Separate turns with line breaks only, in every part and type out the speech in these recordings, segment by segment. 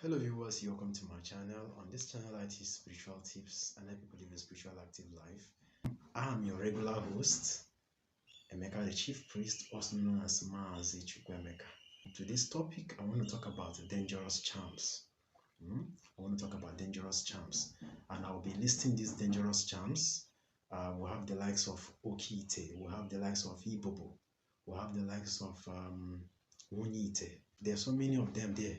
Hello viewers, welcome to my channel. On this channel I teach spiritual tips and help people live a spiritual active life. I am your regular host, Emeka the Chief Priest, also known as Maazi Chukwuemeka. Today's topic, I want to talk about dangerous charms. I want to talk about dangerous charms, and I'll be listing these dangerous charms. We'll have the likes of OKE-ITE, we'll have the likes of IBOBO, we'll have the likes of NWUNYE ITE. There are so many of them there.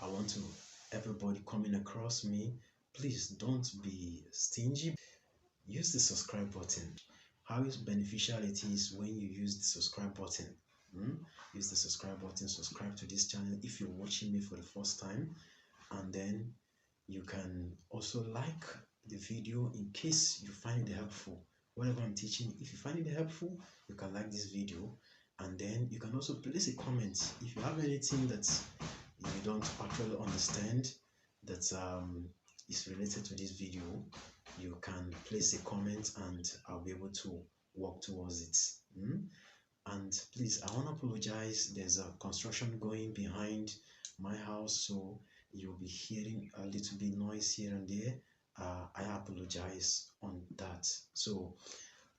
I want to everybody coming across me, please don't be stingy. Use the subscribe button. How beneficial it is when you use the subscribe button. Use the subscribe button, subscribe to this channel if you're watching me for the first time, and then you can also like the video in case you find it helpful. Whatever I'm teaching, if you find it helpful, you can like this video, and then you can also place a comment if you have anything that you don't actually understand that is related to this video. You can place a comment and I'll be able to work towards it. And please, I want to apologize. There's a construction going behind my house, so you'll be hearing a little bit noise here and there. I apologize on that. So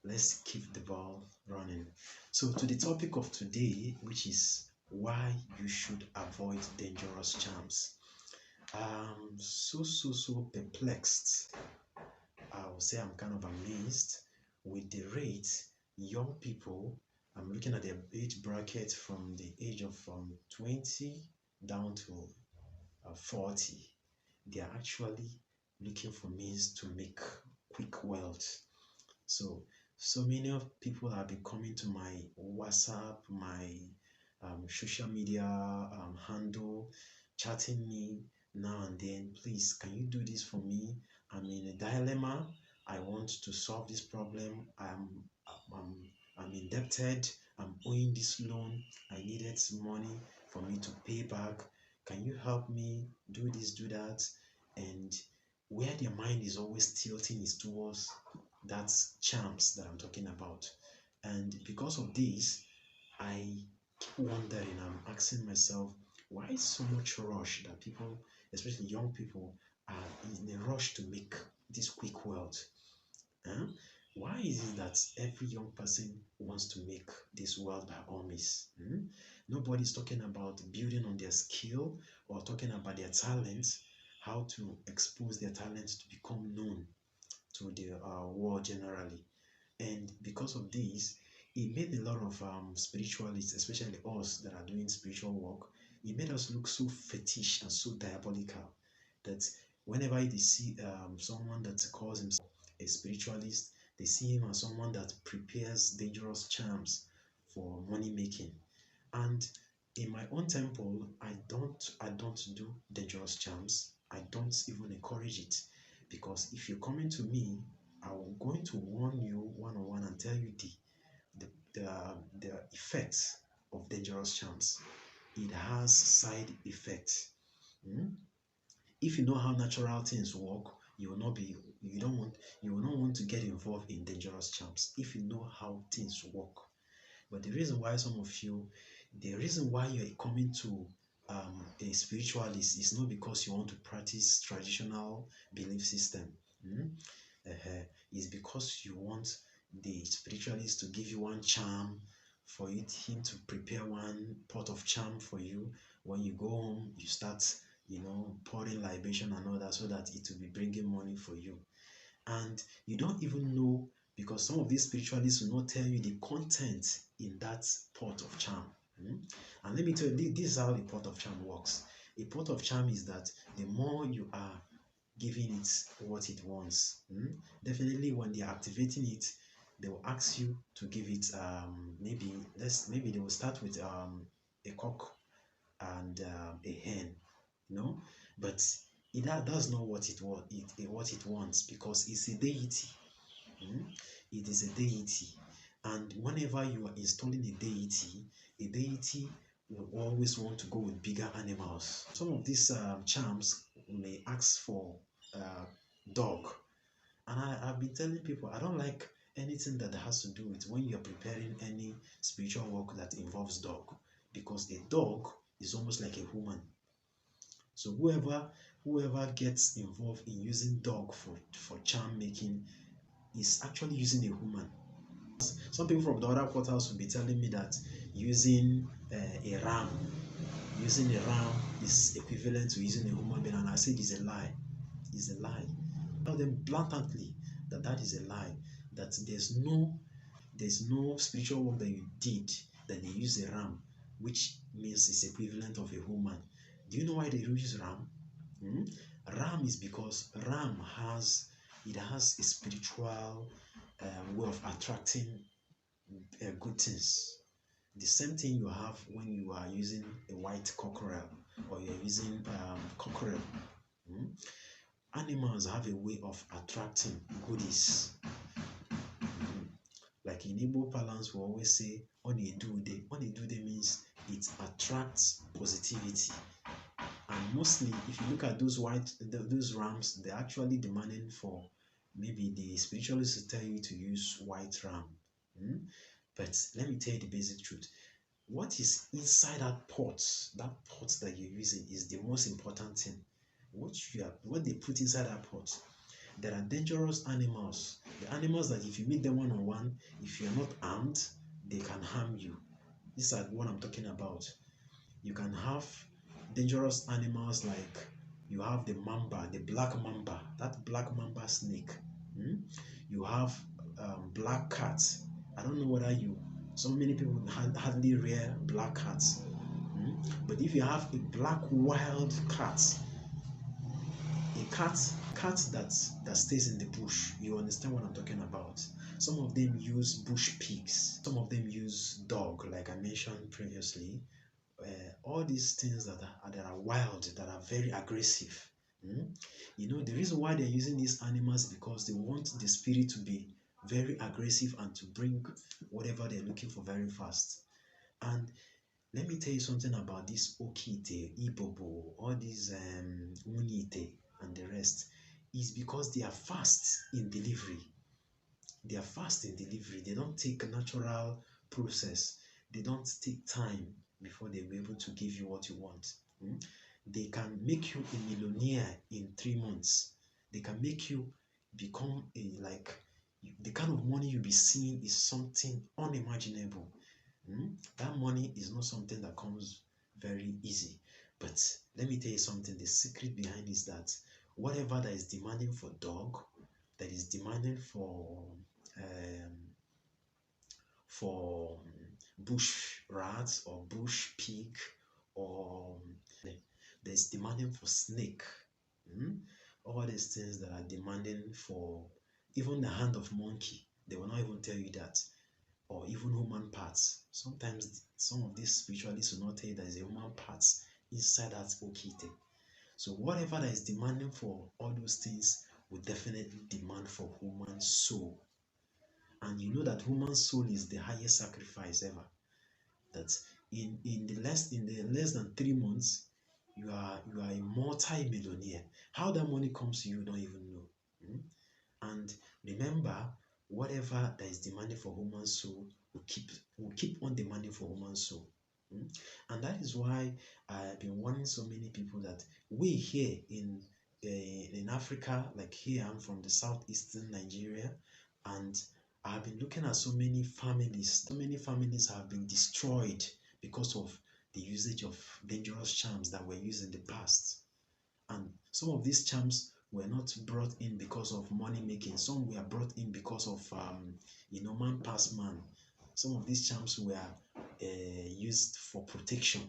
let's keep the ball running. So to the topic of today, which is why you should avoid dangerous charms. So perplexed. I would say I'm kind of amazed with the rate young people. I'm looking at the age bracket from the age of 20 down to 40. They are actually looking for means to make quick wealth. So many of people have been coming to my WhatsApp, my social media handle, chatting me now and then. Please, can you do this for me? I'm in a dilemma. I want to solve this problem. I'm indebted. I'm owing this loan. I needed some money for me to pay back. Can you help me do this, do that? And where their mind is always tilting is towards that charms that I'm talking about. And because of this, I keep wondering, I'm asking myself, why is so much rush that people, especially young people, are in a rush to make this quick wealth? Why is it that every young person wants to make this wealth by all means? Nobody's talking about building on their skill or talking about their talents, how to expose their talents to become known to the world generally. And because of this, it made a lot of spiritualists, especially us that are doing spiritual work, it made us look so fetish and so diabolical that whenever they see someone that calls himself a spiritualist, they see him as someone that prepares dangerous charms for money making. And in my own temple, I don't do dangerous charms. I don't even encourage it, because if you're coming to me, I'm going to warn you one-on-one and tell you the effects of dangerous charms. It has side effects. If you know how natural things work, you will not want to get involved in dangerous charms if you know how things work. But the reason why you're coming to a spiritualist is not because you want to practice traditional belief system. It's because you want the spiritualist to give you one charm, for him to prepare one pot of charm for you. When you go home, you start pouring libation and all that, so that it will be bringing money for you. And you don't even know, because some of these spiritualists will not tell you the content in that pot of charm. And let me tell you, this is how the pot of charm works. A pot of charm is that the more you are giving it what it wants, definitely when they are activating it, they will ask you to give it maybe they will start with a cock and a hen, but that's not what it wants, because it's a deity. It is a deity, and whenever you are installing a deity will always want to go with bigger animals. Some of these charms may ask for dog, and I've been telling people I don't like anything that has to do with when you're preparing any spiritual work that involves dog, because a dog is almost like a human. So whoever gets involved in using dog for charm making is actually using a human. Some people from the other quarters will be telling me that using a ram is equivalent to using a human being, and I said it's a lie. It's a lie. I tell them blatantly that that is a lie. That there's no spiritual work that you did that they use a ram, which means it's equivalent of a human. Do you know why they use ram? Hmm? Ram is because ram has a spiritual way of attracting good things. The same thing you have when you are using a white cockerel or you're using cockerel. Hmm? Animals have a way of attracting goodies. Like in Igbo parlance, we always say "Onedude." Onedude means it attracts positivity. And mostly, if you look at those rams, they're actually demanding for maybe the spiritualists to tell you to use white ram. Hmm? But let me tell you the basic truth. What is inside that pot that you're using is the most important thing. What they put inside that pot. There are dangerous animals. The animals that if you meet them one-on-one, if you're not armed, they can harm you. These are what I'm talking about. You can have dangerous animals like you have the mamba, the black mamba, that black mamba snake. You have black cats. I don't know whether so many people hardly rear black cats. But if you have a black wild cat, a cat that stays in the bush, you understand what I'm talking about. Some of them use bush pigs, some of them use dog, like I mentioned previously. All these things that are wild, that are very aggressive. The reason why they're using these animals is because they want the spirit to be very aggressive and to bring whatever they're looking for very fast. And let me tell you something about this OKE-ITE, IBOBO, all these NWUNYE ITE and the rest, is because they are fast in delivery. They are fast in delivery. They don't take a natural process. They don't take time before they'll be able to give you what you want. They can make you a millionaire in 3 months. They can make you become the kind of money you'll be seeing is something unimaginable. That money is not something that comes very easy. But let me tell you something, the secret behind is that whatever that is demanding for dog, that is demanding for bush rats or bush pig, or there's demanding for snake. All these things that are demanding for even the hand of monkey, they will not even tell you that. Or even human parts. Sometimes some of these spiritualists will not tell you there is a human parts inside that OKE-ITE. So whatever that is demanding for all those things will definitely demand for human soul. And you know that human soul is the highest sacrifice ever. That in the less than 3 months, you are a multi-millionaire. How that money comes to you, you don't even know. And remember, whatever that is demanding for human soul will keep on demanding for human soul. And that is why I've been warning so many people that we here in Africa, like here I'm from the southeastern Nigeria, and I've been looking at so many families. So many families have been destroyed because of the usage of dangerous charms that were used in the past. And some of these charms were not brought in because of money making. Some were brought in because of man past man. Some of these charms were used for protection,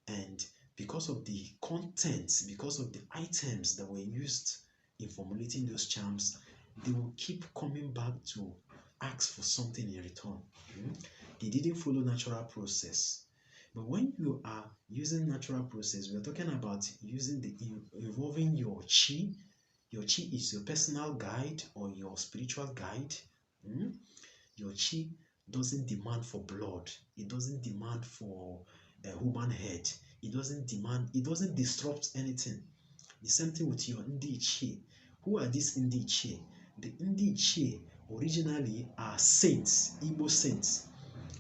and because of the contents, because of the items that were used in formulating those charms, they will keep coming back to ask for something in return. They didn't follow natural process. But when you are using natural process, we're talking about involving your chi. Your chi is your personal guide or your spiritual guide. Your chi doesn't demand for blood. It doesn't demand for a human head. It doesn't disrupt anything. The same thing with your Ndi Chi. Who are these Ndi Chi? The Ndi Chi originally are saints, Igbo saints.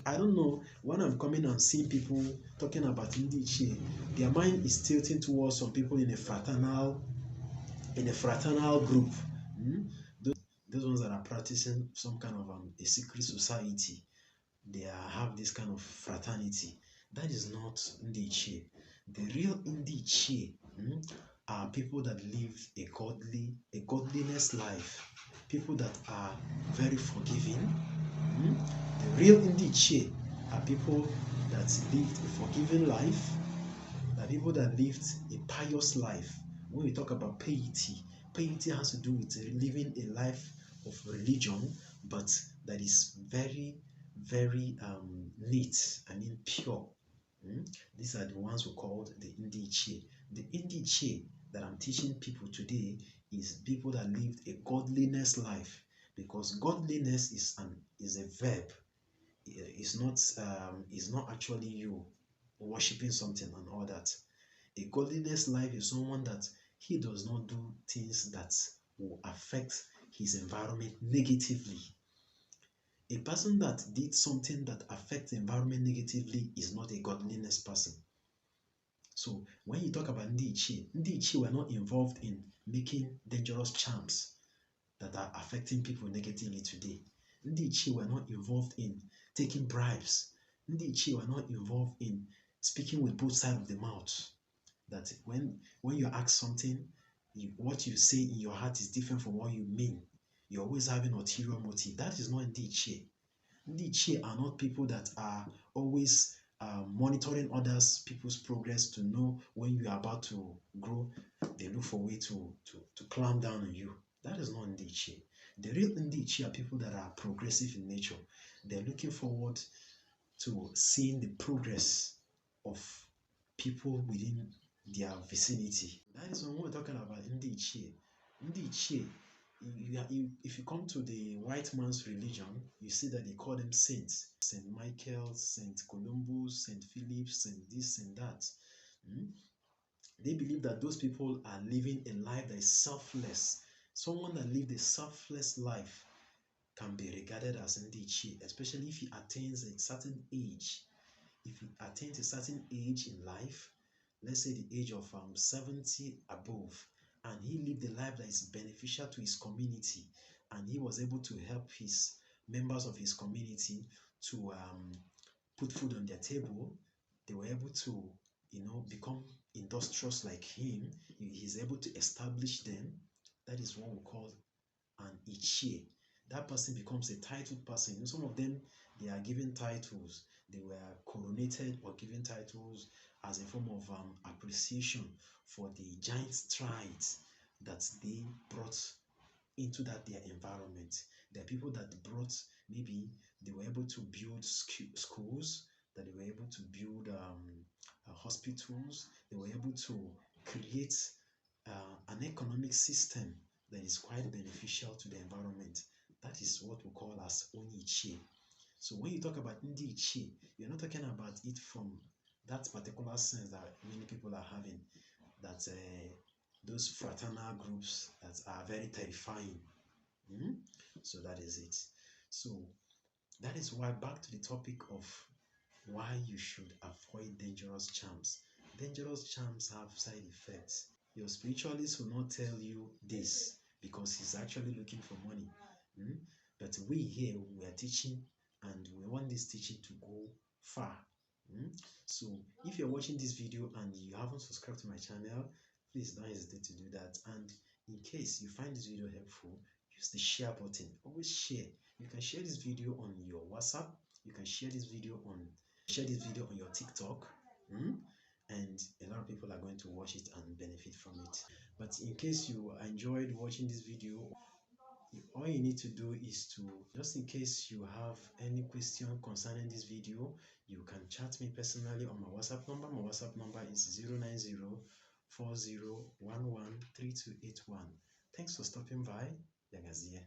I don't know, when I'm coming and seeing people talking about Ndi Ichie, their mind is tilting towards some people in a fraternal group. Mm? Those ones that are practicing some kind of a secret society, they have this kind of fraternity. That is not Ndi Ichie. The real Ndi Ichie are people that live a godliness life, people that are very forgiving. The real Ndi Ichie are people that lived a forgiving life, are people that lived a pious life. When we talk about piety, piety has to do with living a life of religion, but that is very, very neat, I mean pure. These are the ones we called the Ndi Ichie. The Ndi Ichie that I'm teaching people today is people that lived a godliness life, because godliness is a verb. It's not actually you worshiping something and all that. A godliness life is someone that he does not do things that will affect his environment negatively. A person that did something that affects the environment negatively is not a godliness person. So when you talk about Ndi Ichie were not involved in making dangerous charms that are affecting people negatively today. Ndi Ichie were not involved in taking bribes. Ndi Ichie were not involved in speaking with both sides of the mouth. That when you ask something, what you say in your heart is different from what you mean. You're always having ulterior motive. That is not Ndi Ichie. Ndi Ichie are not people that are always monitoring others, people's progress to know when you are about to grow. They look for a way to clamp down on you. That is not Ndi Ichie. The real Ndi Ichie are people that are progressive in nature. They're looking forward to seeing the progress of people within their vicinity. That is when we're talking about Ndi Ichie. Ndi Ichie, if you come to the white man's religion, you see that they call them saints. Saint Michael, Saint Columbus, Saint Philip, Saint this and that. They believe that those people are living a life that is selfless. Someone that lived a selfless life can be regarded as Ndi Ichie, especially if he attains a certain age. If he attains a certain age in life, let's say the age of 70 above, and he lived a life that is beneficial to his community, and he was able to help his members of his community to put food on their table, they were able to, become industrious like him. He's able to establish them. That is what we call an Ichie. That person becomes a titled person. Some of them, they are given titles. They were coronated or given titles as a form of appreciation for the giant strides that they brought into their environment. There are people that brought, maybe they were able to build schools, that they were able to build hospitals, they were able to create an economic system that is quite beneficial to the environment. That is what we call as Onichie. So when you talk about Ndi Ichie, you're not talking about it from that particular sense that many people are having, that those fraternal groups that are very terrifying. So that is it. So that is why, back to the topic of why you should avoid dangerous charms. Dangerous charms have side effects. Your spiritualist will not tell you this because he's actually looking for money. But we here, we are teaching, and we want this teaching to go far. So if you're watching this video and you haven't subscribed to my channel, please don't hesitate to do that. And in case you find this video helpful, use the share button. Always share. You can share this video on your WhatsApp. You can share this video on your TikTok. And a lot of people are going to watch it and benefit from it. But in case you enjoyed watching this video, all you need to do is to, just in case you have any question concerning this video, you can chat me personally on my WhatsApp number. My WhatsApp number is 09040113281. Thanks for stopping by. Yagazie.